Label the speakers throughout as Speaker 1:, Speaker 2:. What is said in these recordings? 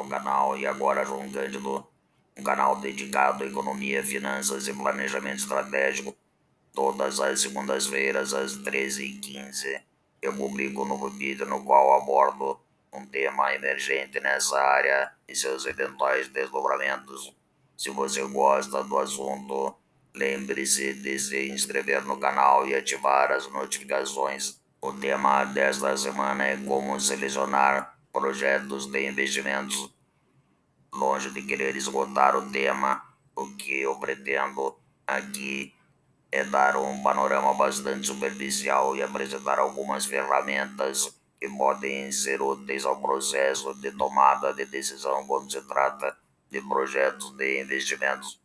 Speaker 1: no canal e agora João Cândido, um canal dedicado à economia, finanças e planejamento estratégico. Todas as segundas-feiras, às 13h15, eu publico um novo vídeo no qual abordo um tema emergente nessa área e seus eventuais desdobramentos. Se você gosta do assunto, lembre-se de se inscrever no canal e ativar as notificações. O tema desta semana é como selecionar projetos de investimentos. Longe de querer esgotar o tema, o que eu pretendo aqui é dar um panorama bastante superficial e apresentar algumas ferramentas que podem ser úteis ao processo de tomada de decisão quando se trata de projetos de investimentos.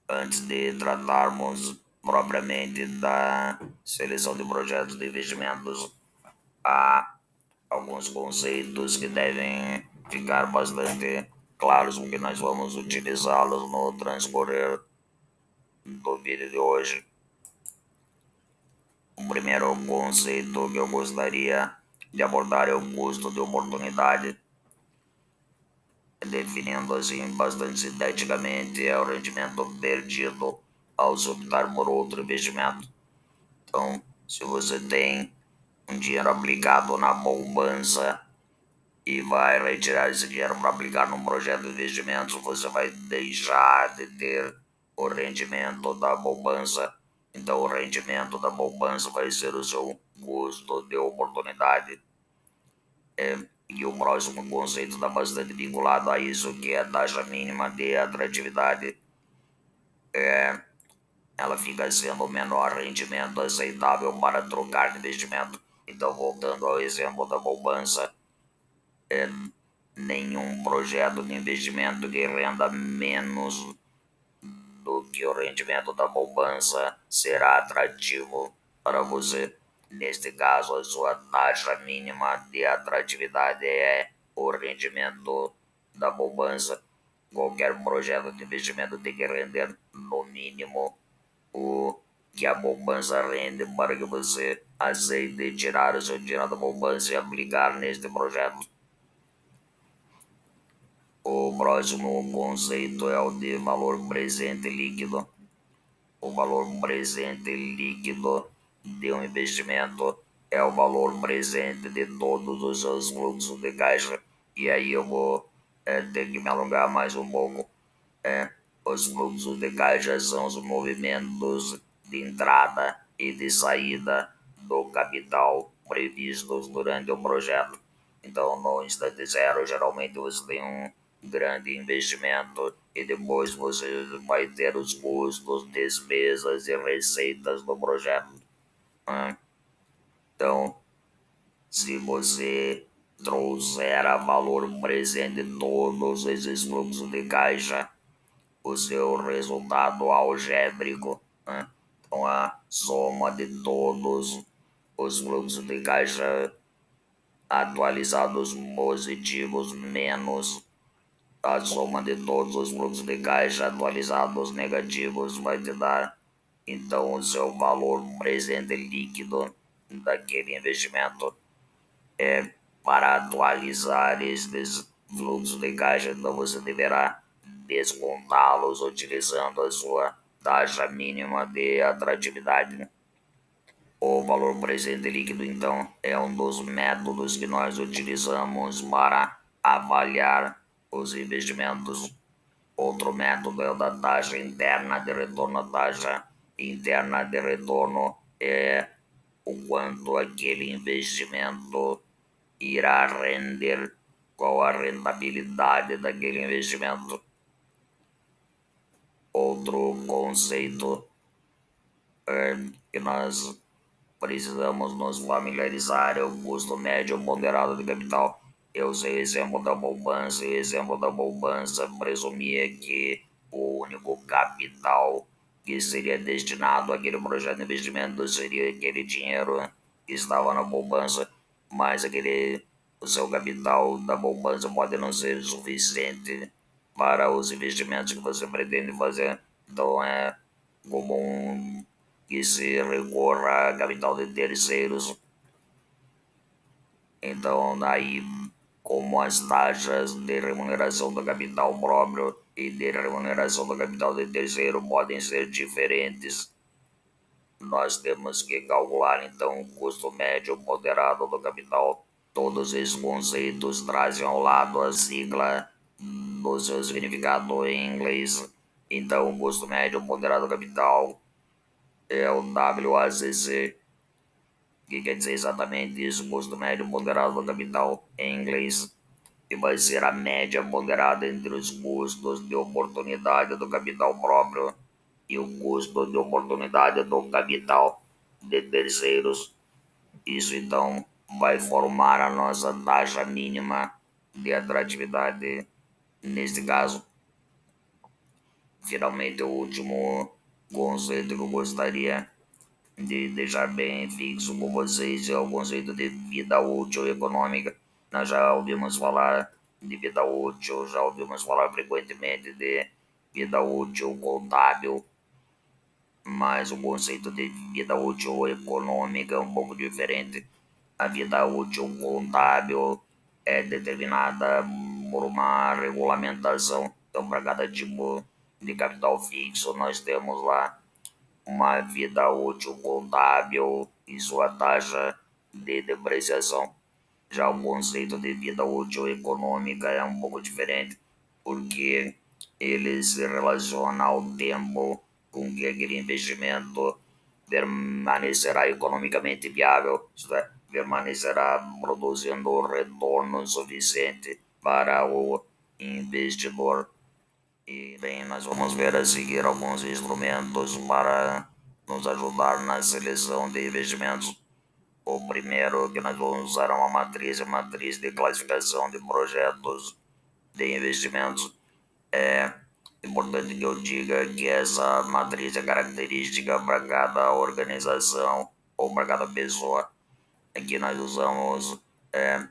Speaker 1: Antes de tratarmos propriamente da seleção de projetos de investimentos, há alguns conceitos que devem ficar bastante claros, porque nós vamos utilizá-los no transcorrer do vídeo de hoje. O primeiro conceito que eu gostaria de abordar é o custo de oportunidade, definindo assim bastante sinteticamente é o rendimento perdido ao se optar por outro investimento. Então, se você tem um dinheiro aplicado na poupança e vai retirar esse dinheiro para aplicar num projeto de investimentos, você vai deixar de ter o rendimento da poupança. Então, o rendimento da poupança vai ser o seu custo de oportunidade. E o próximo conceito está bastante vinculado a isso, que é a taxa mínima de atratividade. Ela fica sendo o menor rendimento aceitável para trocar de investimento. Então, voltando ao exemplo da poupança, nenhum projeto de investimento que renda menos do que o rendimento da poupança será atrativo para você. Neste caso, a sua taxa mínima de atratividade é o rendimento da poupança. Qualquer projeto de investimento tem que render no mínimo o que a poupança rende para que você aceite tirar o seu dinheiro da poupança e aplicar neste projeto. O próximo conceito é o de valor presente líquido. O valor presente líquido de um investimento é o valor presente de todos os seus fluxos de caixa. E aí eu vou ter que me alongar mais um pouco. Os fluxos de caixa são os movimentos de entrada e de saída do capital previstos durante o projeto. Então, no instante zero, geralmente você tem um grande investimento e depois você vai ter os custos, despesas e receitas do projeto. Então, se você trouxer a valor presente todos esses fluxos de caixa, o seu resultado algébrico, então a soma de todos os fluxos de caixa atualizados positivos menos a soma de todos os fluxos de caixa atualizados negativos vai te dar então o seu valor presente líquido daquele investimento. Para atualizar estes fluxos de caixa, então você deverá descontá-los utilizando a sua taxa mínima de atratividade. O valor presente líquido, então, é um dos métodos que nós utilizamos para avaliar os investimentos. Outro método é o da taxa interna de retorno. A taxa interna de retorno é o quanto aquele investimento irá render, qual a rentabilidade daquele investimento. Outro conceito que nós precisamos nos familiarizar é o custo médio ponderado de capital. Eu usei o exemplo da poupança, e o exemplo da poupança presumia que o único capital que seria destinado àquele projeto de investimento seria aquele dinheiro que estava na poupança, mas o seu capital da poupança pode não ser suficiente para os investimentos que você pretende fazer. Então é comum que se recorra a capital de terceiros. Então, aí como as taxas de remuneração do capital próprio e de remuneração do capital de terceiro podem ser diferentes. Nós temos que calcular então o custo médio moderado do capital. Todos esses conceitos trazem ao lado a sigla do seu significado em inglês. Então, o custo médio moderado do capital é o WACC, que quer dizer exatamente isso, custo médio moderado do capital em inglês, que vai ser a média moderada entre os custos de oportunidade do capital próprio e o custo de oportunidade do capital de terceiros. Isso então vai formar a nossa taxa mínima de atratividade. Neste caso, finalmente, o último conceito que eu gostaria de deixar bem fixo com vocês é o conceito de vida útil econômica. Nós já ouvimos falar de vida útil, já ouvimos falar frequentemente de vida útil contábil, mas o conceito de vida útil econômica é um pouco diferente. A vida útil contábil é determinada por uma regulamentação. Então, para cada tipo de capital fixo, nós temos lá uma vida útil contábil e sua taxa de depreciação. Já o conceito de vida útil econômica é um pouco diferente, porque ele se relaciona ao tempo com que aquele investimento permanecerá economicamente viável, isto é, permanecerá produzindo retorno suficiente para o investidor. E bem, nós vamos ver a seguir alguns instrumentos para nos ajudar na seleção de investimentos. O primeiro que nós vamos usar é uma matriz, a matriz de classificação de projetos de investimentos. É importante que eu diga que essa matriz é característica para cada organização ou para cada pessoa. Aqui nós usamos é,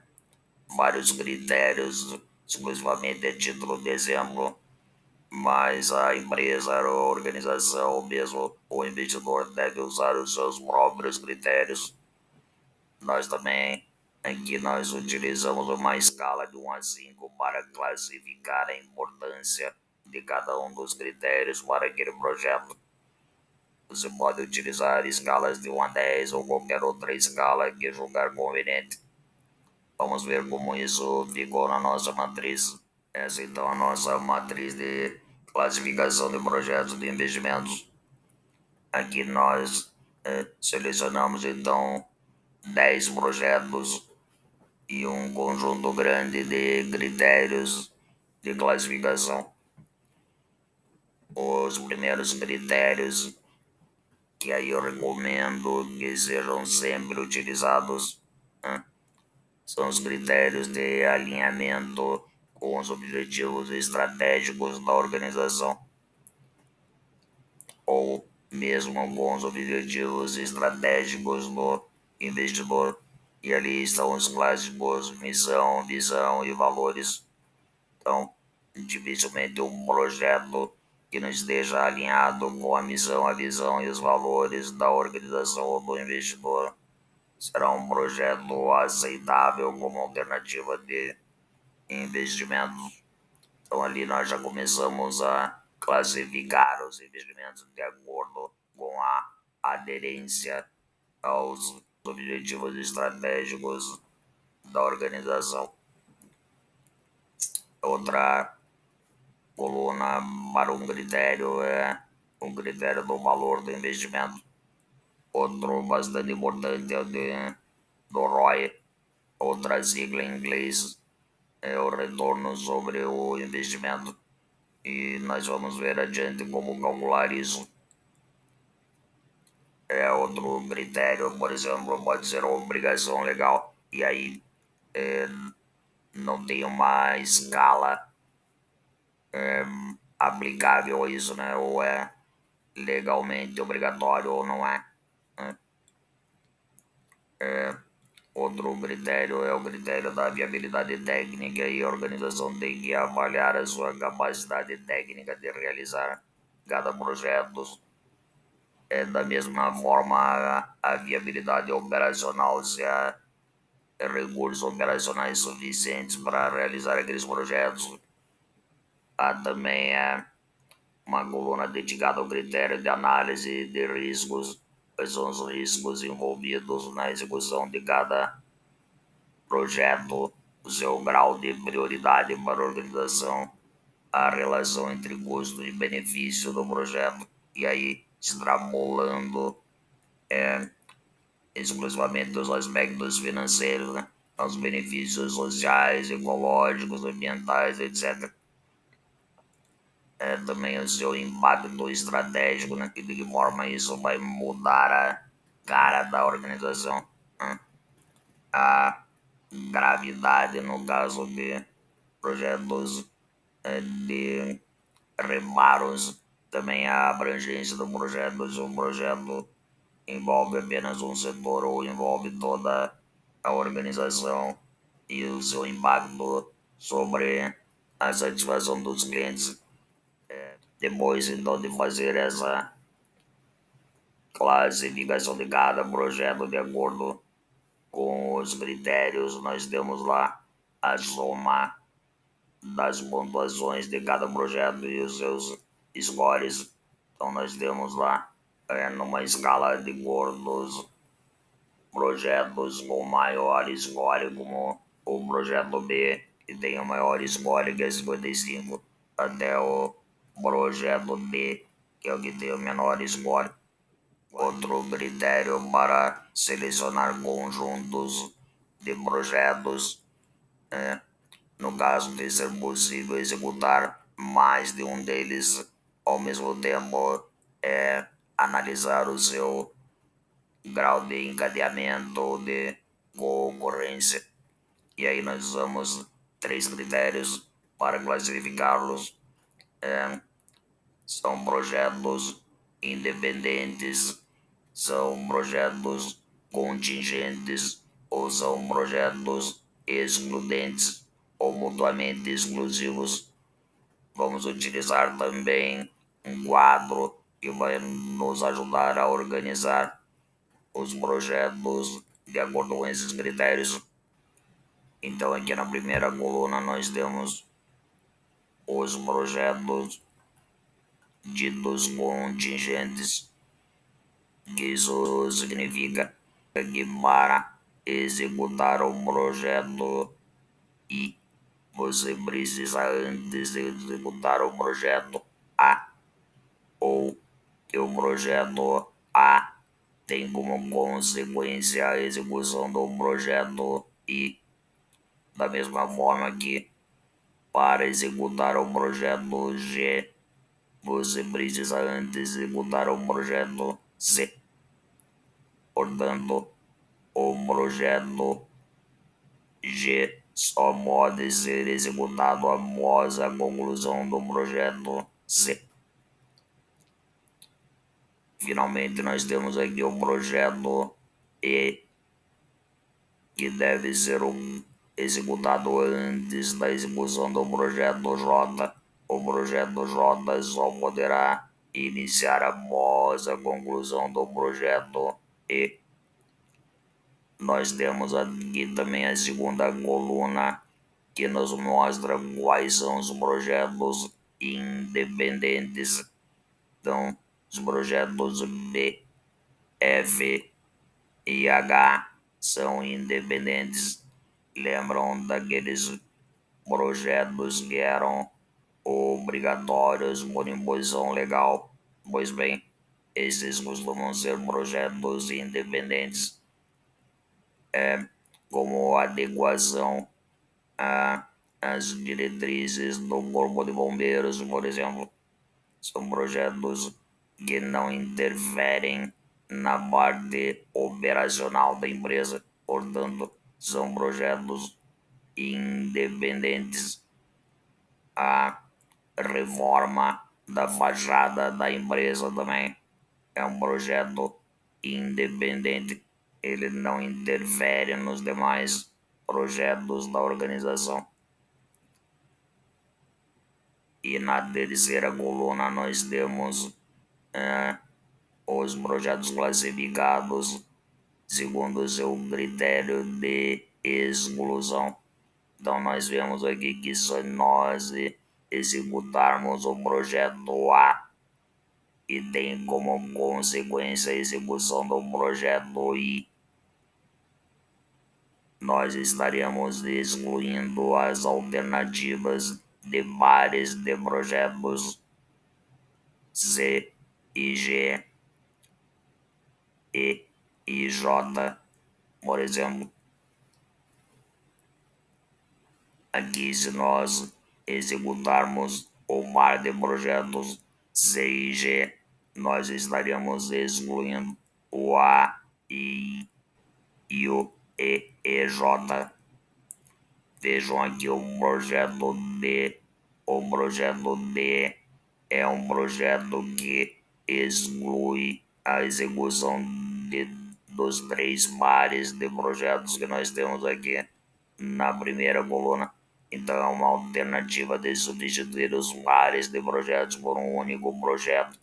Speaker 1: vários critérios, exclusivamente a título de exemplo, mas a empresa, a organização, ou mesmo o investidor deve usar os seus próprios critérios. Nós também, aqui nós utilizamos uma escala de 1 a 5 para classificar a importância de cada um dos critérios para aquele projeto. Você pode utilizar escalas de 1 a 10 ou qualquer outra escala que julgar conveniente. Vamos ver como isso ficou na nossa matriz. Essa então é a nossa matriz de classificação de projetos de investimentos. Aqui nós selecionamos então 10 projetos e um conjunto grande de critérios de classificação. Os primeiros critérios que aí eu recomendo que sejam sempre utilizados, né, são os critérios de alinhamento com os objetivos estratégicos da organização, ou mesmo com os objetivos estratégicos do investidor. E ali estão os clássicos missão, visão e valores. Então, dificilmente um projeto que não esteja alinhado com a missão, a visão e os valores da organização ou do investidor será um projeto aceitável como alternativa de investimento. Então, ali nós já começamos a classificar os investimentos de acordo com a aderência aos objetivos estratégicos da organização. Outra coluna para um critério é um critério do valor do investimento. Outro bastante importante é o do ROI, outra sigla em inglês é o retorno sobre o investimento. E nós vamos ver adiante como calcular isso. Outro critério, por exemplo, pode ser a obrigação legal. E aí não tem uma escala aplicável a isso, né? Ou é legalmente obrigatório ou não é. Né? Outro critério é o critério da viabilidade técnica, e a organização tem que avaliar a sua capacidade técnica de realizar cada projeto. Da mesma forma, a viabilidade operacional, se a recursos operacionais suficientes para realizar aqueles projetos. Há também uma coluna dedicada ao critério de análise de riscos, quais são os riscos envolvidos na execução de cada projeto, o seu grau de prioridade para a organização, a relação entre custo e benefício do projeto, e aí extrapolando exclusivamente os aspectos financeiros, né? Os benefícios sociais, ecológicos, ambientais, etc. Também o seu impacto estratégico, né? De que forma isso vai mudar a cara da organização, né? A gravidade, no caso de projetos de reparos, também a abrangência do projeto. Se um projeto envolve apenas um setor ou envolve toda a organização, e o seu impacto sobre a satisfação dos clientes. Depois, então, de fazer essa classificação de cada projeto de acordo com os critérios, nós temos lá a soma das pontuações de cada projeto e os seus scores. Então, nós temos lá, numa escala de gordos, projetos com maior score, como o projeto B, que tem o maior score, que é 55, até o projeto D, que é o que tem o menor score. Outro critério para selecionar conjuntos de projetos, no caso de ser possível executar mais de um deles ao mesmo tempo, é analisar o seu grau de encadeamento ou de concorrência. E aí nós usamos três critérios para classificá-los. São projetos independentes, são projetos contingentes ou são projetos excludentes ou mutuamente exclusivos. Vamos utilizar também um quadro que vai nos ajudar a organizar os projetos de acordo com esses critérios. Então, aqui na primeira coluna, nós temos os projetos ditos contingentes, que isso significa que para executar um projeto I, você precisa antes de executar o projeto A, ou que o projeto A tem como consequência a execução do projeto I. Da mesma forma que para executar o projeto G, você precisa antes executar o projeto C. Portanto, o projeto G só pode ser executado após a conclusão do projeto C. Finalmente, nós temos aqui o projeto E, que deve ser executado antes da execução do projeto J. O projeto J só poderá iniciar após a conclusão do projeto E. Nós temos aqui também a segunda coluna, que nos mostra quais são os projetos independentes. Então, os projetos B, F e H são independentes. Lembram daqueles projetos que eram obrigatórios por imposição legal? Pois bem, esses costumam ser projetos independentes, como adequação às diretrizes do Corpo de Bombeiros, por exemplo. São projetos que não interferem na parte operacional da empresa, portanto, são projetos independentes. A reforma da fachada da empresa também é um projeto independente. Ele não interfere nos demais projetos da organização. E na terceira coluna nós temos os projetos classificados segundo o seu critério de exclusão. Então nós vemos aqui que se nós executarmos o projeto A e tem como consequência a execução do projeto I, nós estaríamos excluindo as alternativas de pares de projetos C e G, E e J. Por exemplo, aqui se nós executarmos o par de projetos C e G, nós estaríamos excluindo o A e I e o E e J. Vejam aqui o projeto D. O projeto D é um projeto que exclui a execução dos três pares de projetos que nós temos aqui na primeira coluna. Então é uma alternativa de substituir os pares de projetos por um único projeto.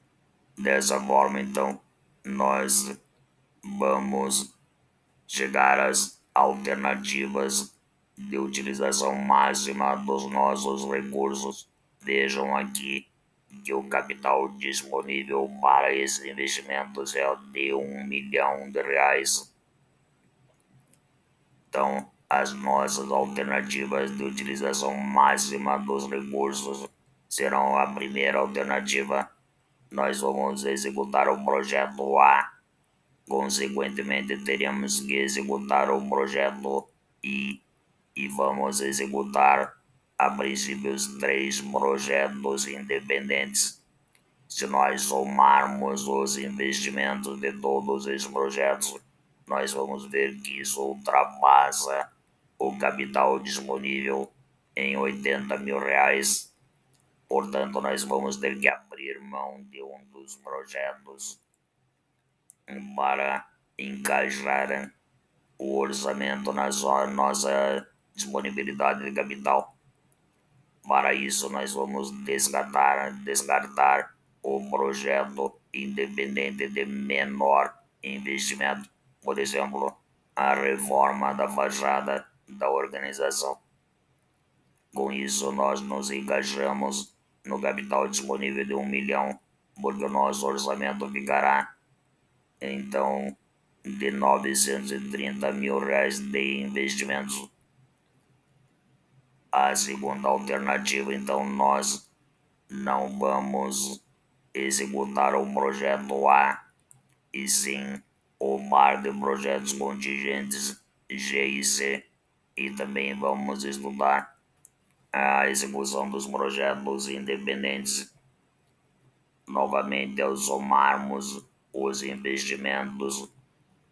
Speaker 1: Dessa forma, então, nós vamos chegar às alternativas de utilização máxima dos nossos recursos. Vejam aqui que o capital disponível para esses investimentos é de R$ 1 milhão. Então, as nossas alternativas de utilização máxima dos recursos serão: a primeira alternativa, nós vamos executar o projeto A. Consequentemente, teremos que executar o projeto I e vamos executar a princípio os três projetos independentes. Se nós somarmos os investimentos de todos esses projetos, nós vamos ver que isso ultrapassa o capital disponível em R$ 80 mil. Portanto, nós vamos ter que abrir mão de um dos projetos para encaixar o orçamento na nossa disponibilidade de capital. Para isso, nós vamos descartar o projeto independente de menor investimento, por exemplo, a reforma da fachada da organização. Com isso, nós nos encaixamos no capital disponível de 1 milhão, porque o nosso orçamento ficará, então, de R$ 930 mil de investimentos. A segunda alternativa, então, nós não vamos executar o projeto A, e sim o par de projetos contingentes G e C, e também vamos estudar a execução dos projetos independentes. Novamente, ao somarmos os investimentos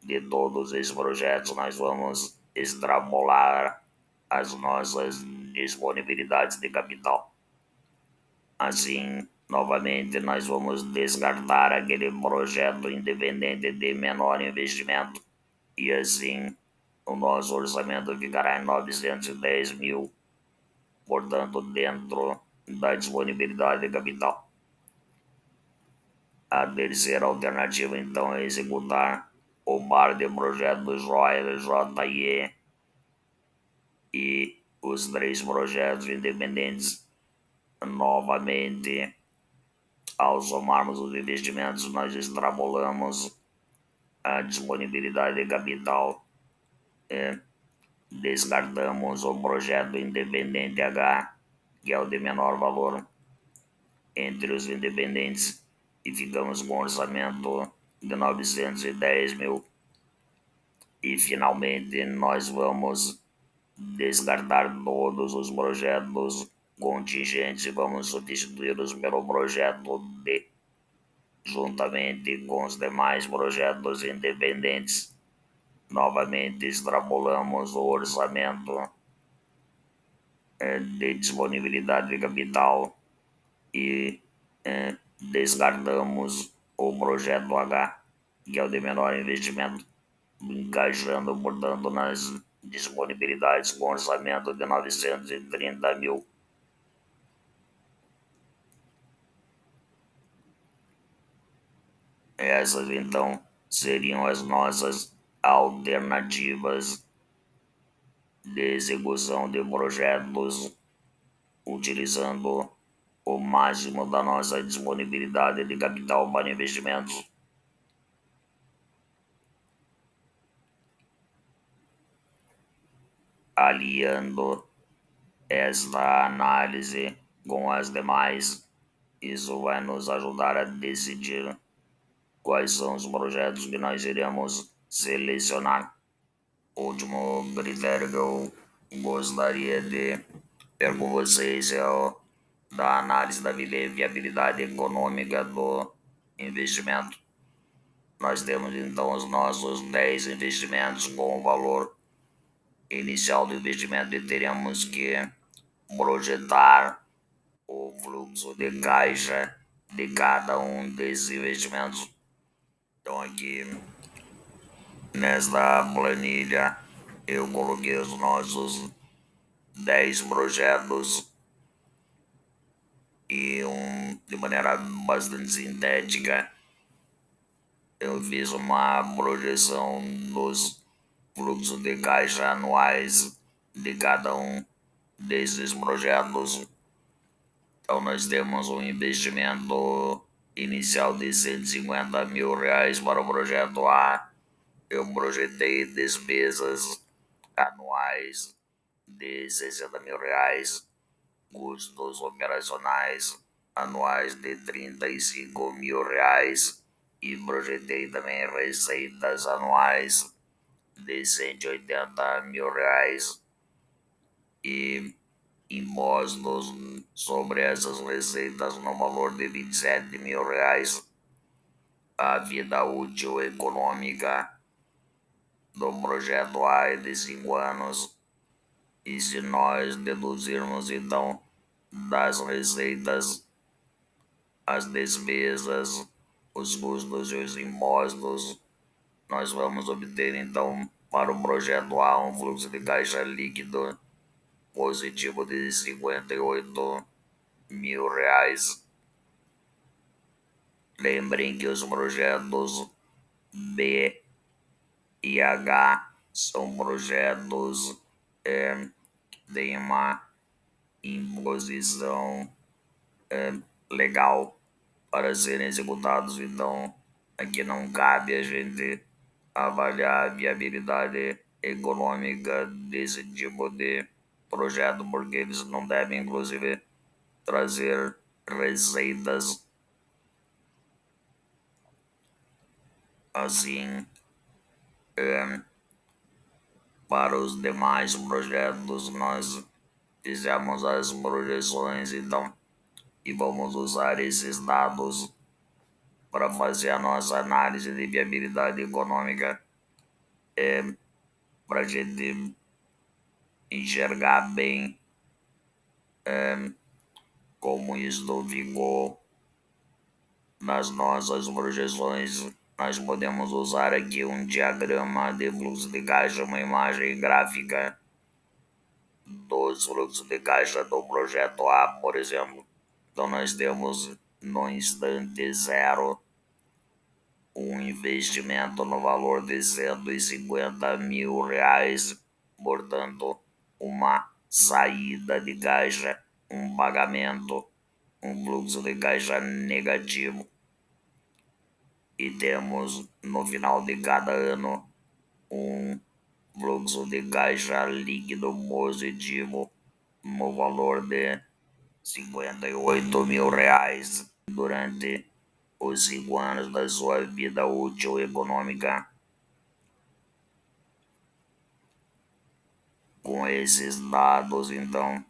Speaker 1: de todos esses projetos, nós vamos extrapolar as nossas disponibilidades de capital. Assim, novamente, nós vamos descartar aquele projeto independente de menor investimento, e assim o nosso orçamento ficará em 910 mil, portanto, dentro da disponibilidade de capital. A terceira alternativa, então, é executar o par de projetos JE e os três projetos independentes. Novamente, ao somarmos os investimentos, nós extrapolamos a disponibilidade de capital. Descartamos o projeto independente H, que é o de menor valor entre os independentes, e ficamos com um orçamento de 910 mil. E finalmente nós vamos descartar todos os projetos contingentes e vamos substituí-los pelo projeto D, juntamente com os demais projetos independentes. Novamente extrapolamos o orçamento de disponibilidade de capital e descartamos o projeto H, que é o de menor investimento, encaixando, portanto, nas disponibilidades com orçamento de 930 mil. Essas, então, seriam as nossas alternativas de execução de projetos utilizando o máximo da nossa disponibilidade de capital para investimentos, aliando esta análise com as demais. Isso vai nos ajudar a decidir quais são os projetos que nós iremos selecionar. O último critério que eu gostaria de ter com vocês é o da análise da viabilidade econômica do investimento. Nós temos então os nossos 10 investimentos com o valor inicial do investimento e teremos que projetar o fluxo de caixa de cada um desses investimentos. Então aqui nesta planilha eu coloquei os nossos 10 projetos e de maneira bastante sintética eu fiz uma projeção dos fluxos de caixa anuais de cada um desses projetos. Então nós temos um investimento inicial de R$ 150.000 para o projeto A. Eu projetei despesas anuais de R$ 60.000, custos operacionais anuais de R$ 35.000 e projetei também receitas anuais de R$ 180.000 e impostos sobre essas receitas no valor de R$ 27.000. A vida útil econômica do projeto A é de 5 anos. E se nós deduzirmos então das receitas as despesas, os custos e os impostos, nós vamos obter então para o projeto A um fluxo de caixa líquido positivo de R$ 58.000. Lembrem que os projetos B e H são projetos que têm uma imposição legal para serem executados. Então, aqui não cabe a gente avaliar a viabilidade econômica desse tipo de projeto, porque eles não devem, inclusive, trazer receitas. Assim, para os demais projetos, nós fizemos as projeções, então, e vamos usar esses dados para fazer a nossa análise de viabilidade econômica, para a gente enxergar bem como isso ficou nas nossas projeções. Nós podemos usar aqui um diagrama de fluxo de caixa, uma imagem gráfica dos fluxos de caixa do projeto A, por exemplo. Então nós temos no instante zero um investimento no valor de R$ 150.000, portanto, uma saída de caixa, um pagamento, um fluxo de caixa negativo. E temos no final de cada ano um fluxo de caixa líquido positivo no valor de R$ 58.000 durante os 5 anos da sua vida útil econômica. Com esses dados, então,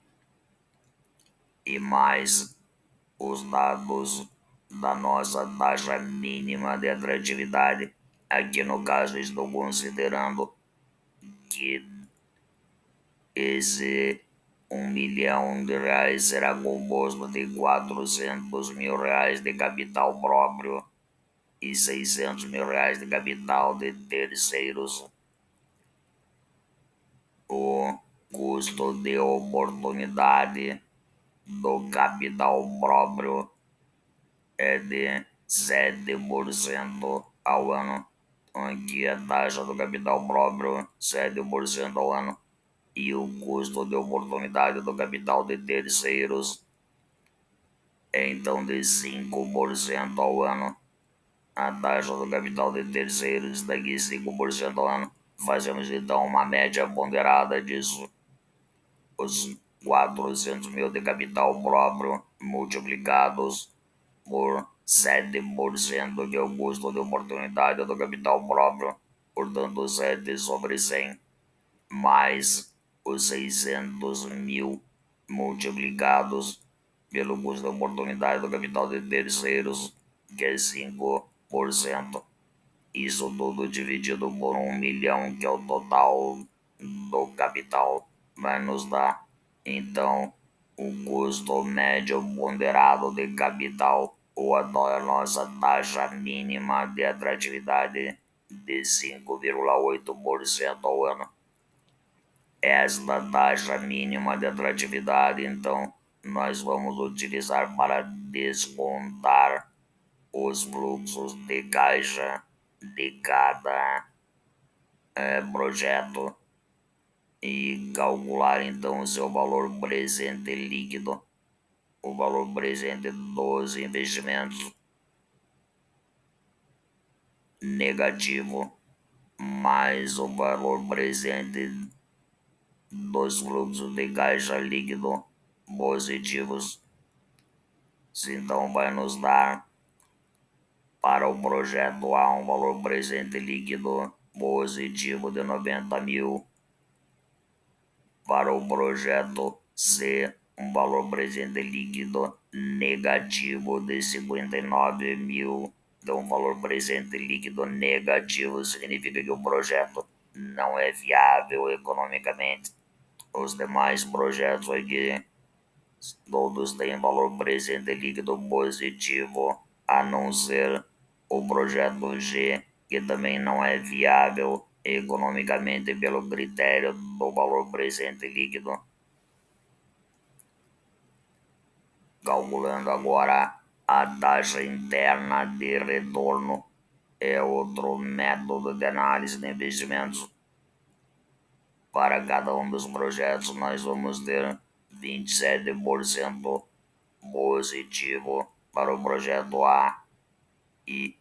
Speaker 1: e mais os dados da nossa taxa mínima de atratividade, aqui no caso estou considerando que esse R$ 1 milhão será composto de R$ 400.000 de capital próprio e R$ 600.000 de capital de terceiros. O custo de oportunidade do capital próprio é de 7% ao ano. Aqui a taxa do capital próprio, 7% ao ano. e o custo de oportunidade do capital de terceiros é então de 5% ao ano. A taxa do capital de terceiros daqui 5% ao ano. Fazemos então uma média ponderada disso. Os 400 mil de capital próprio multiplicados por 7% que é o custo de oportunidade do capital próprio, portanto 7 sobre 100, mais os 600 mil multiplicados pelo custo de oportunidade do capital de terceiros, que é 5%. Isso tudo dividido por 1 milhão, que é o total do capital, vai nos dar, então, o custo médio ponderado de capital, ou a nossa taxa mínima de atratividade de 5,8% ao ano. Esta taxa mínima de atratividade, então, nós vamos utilizar para descontar os fluxos de caixa de cada projeto e calcular então o seu valor presente líquido, o valor presente dos investimentos negativo, mais o valor presente dos fluxos de caixa líquido positivos. Então vai nos dar para o projeto A um valor presente líquido positivo de 90 mil, para o projeto C um valor presente líquido negativo de 59 mil. Então, um valor presente líquido negativo significa que o projeto não é viável economicamente. Os demais projetos aqui, todos têm valor presente líquido positivo, a não ser o projeto G, que também não é viável economicamente pelo critério do valor presente líquido. Calculando agora a taxa interna de retorno, é outro método de análise de investimentos. Para cada um dos projetos, nós vamos ter 27% positivo para o projeto A e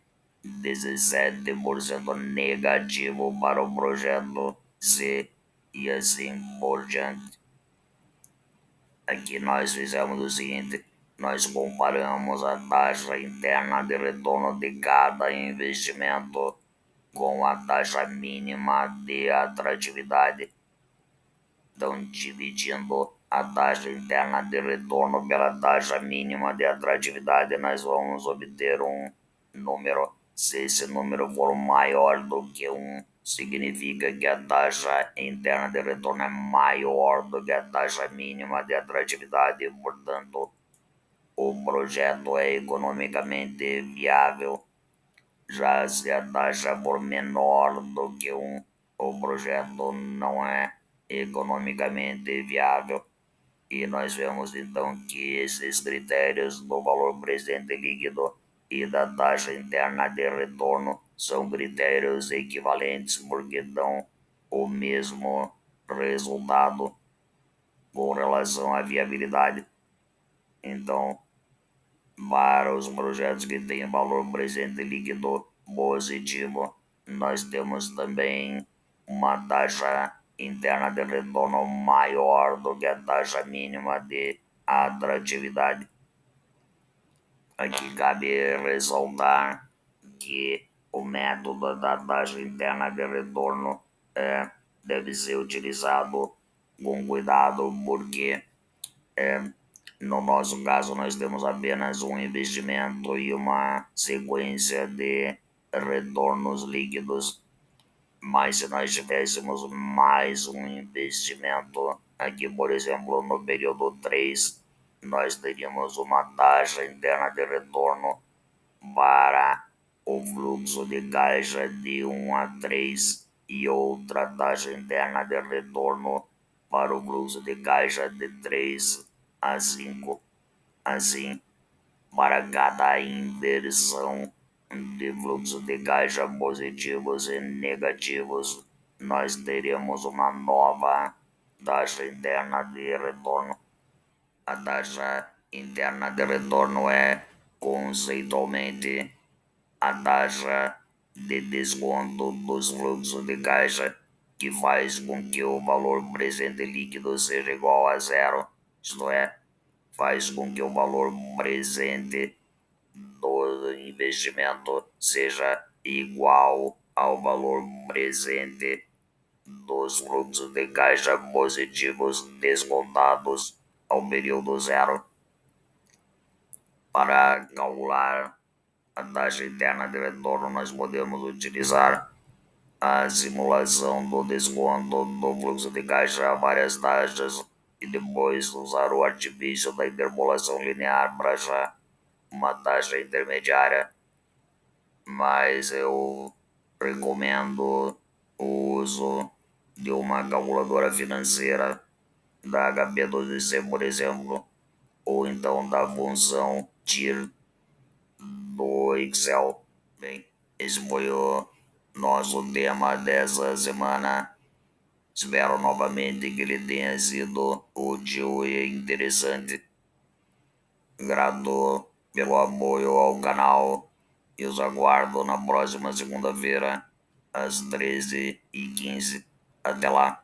Speaker 1: 17% negativo para o projeto C, e assim por diante. Aqui nós fizemos o seguinte: nós comparamos a taxa interna de retorno de cada investimento com a taxa mínima de atratividade. Então, dividindo a taxa interna de retorno pela taxa mínima de atratividade, nós vamos obter um número. Se esse número for maior do que 1, significa que a taxa interna de retorno é maior do que a taxa mínima de atratividade e, portanto, o projeto é economicamente viável. Já se a taxa for menor do que 1, o projeto não é economicamente viável. E nós vemos então que esses critérios do valor presente líquido e da taxa interna de retorno são critérios equivalentes, porque dão o mesmo resultado com relação à viabilidade. Então, para os projetos que têm valor presente líquido positivo, nós temos também uma taxa interna de retorno maior do que a taxa mínima de atratividade. Aqui cabe ressaltar que o método da taxa interna de retorno deve ser utilizado com cuidado, porque no nosso caso nós temos apenas um investimento e uma sequência de retornos líquidos. Mas se nós tivéssemos mais um investimento, aqui por exemplo no período 3, nós teríamos uma taxa interna de retorno para o fluxo de caixa de 1 a 3 e outra taxa interna de retorno para o fluxo de caixa de 3 a 5. Assim, para cada inversão de fluxo de caixa positivos e negativos, nós teremos uma nova taxa interna de retorno. A taxa interna de retorno é, conceitualmente, a taxa de desconto dos fluxos de caixa que faz com que o valor presente líquido seja igual a zero, isto é, faz com que o valor presente do investimento seja igual ao valor presente dos fluxos de caixa positivos descontados ao período zero. Para calcular a taxa interna de retorno, nós podemos utilizar a simulação do desconto do fluxo de caixa a várias taxas e depois usar o artifício da interpolação linear para achar uma taxa intermediária. Mas eu recomendo o uso de uma calculadora financeira da HP2C, por exemplo, ou então da função TIR do Excel. Bem, esse foi o nosso tema dessa semana. Espero novamente que ele tenha sido útil e interessante. Grato pelo apoio ao canal e os aguardo na próxima segunda-feira, às 13h15. Até lá!